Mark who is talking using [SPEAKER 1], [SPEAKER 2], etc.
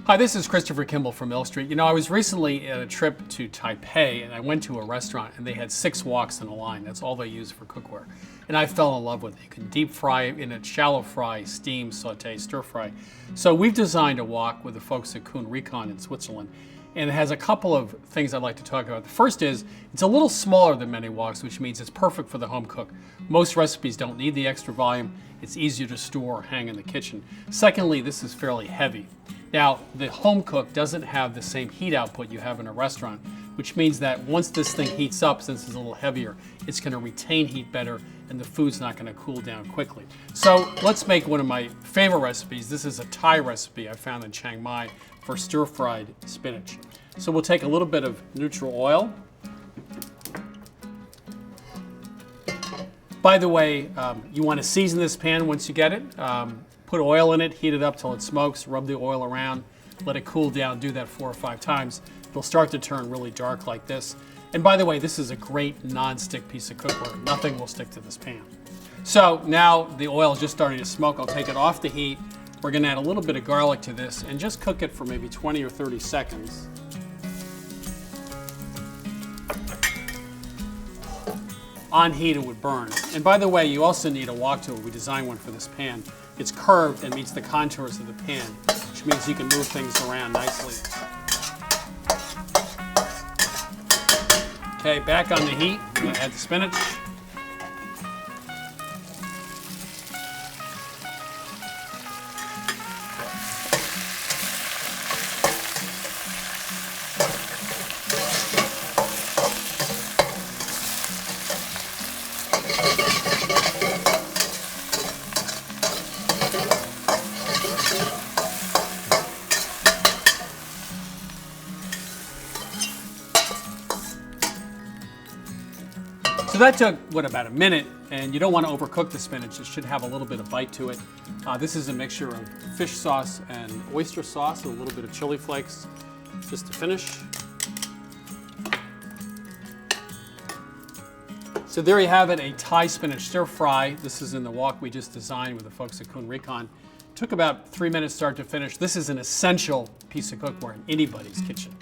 [SPEAKER 1] Hi, this is Christopher Kimball from Mill Street. You know, I was recently at a trip to Taipei and I went to a restaurant and they had 6 woks in a line. That's all they use for cookware. And I fell in love with it. You can deep fry it in a shallow fry, steam, saute, stir fry. So we've designed a wok with the folks at Kuhn Rikon in Switzerland. And it has a couple of things I'd like to talk about. The first is, it's a little smaller than many woks, which means it's perfect for the home cook. Most recipes don't need the extra volume. It's easier to store or hang in the kitchen. Secondly, this is fairly heavy. Now, the home cook doesn't have the same heat output you have in a restaurant, which means that once this thing heats up, since it's a little heavier, it's going to retain heat better and the food's not going to cool down quickly. So let's make one of my favorite recipes. This is a Thai recipe I found in Chiang Mai for stir-fried spinach. So we'll take a little bit of neutral oil. By the way, you want to season this pan once you get it. Put oil in it, heat it up till it smokes, rub the oil around, let it cool down, do that 4 or 5 times. It'll start to turn really dark like this. And by the way, this is a great non-stick piece of cookware. Nothing will stick to this pan. So now the oil is just starting to smoke. I'll take it off the heat. We're gonna add a little bit of garlic to this and just cook it for maybe 20 or 30 seconds. On heat, it would burn. And by the way, you also need a wok tool. We designed one for this pan. It's curved and meets the contours of the pan, which means you can move things around nicely. Okay, back on the heat. I'm gonna add the spinach. So that took, about a minute, and you don't want to overcook the spinach. It should have a little bit of bite to it. This is a mixture of fish sauce and oyster sauce with a little bit of chili flakes, just to finish. So there you have it, a Thai spinach stir fry. This is in the wok we just designed with the folks at Kuhn Rikon. Took about 3 minutes start to finish. This is an essential piece of cookware in anybody's kitchen.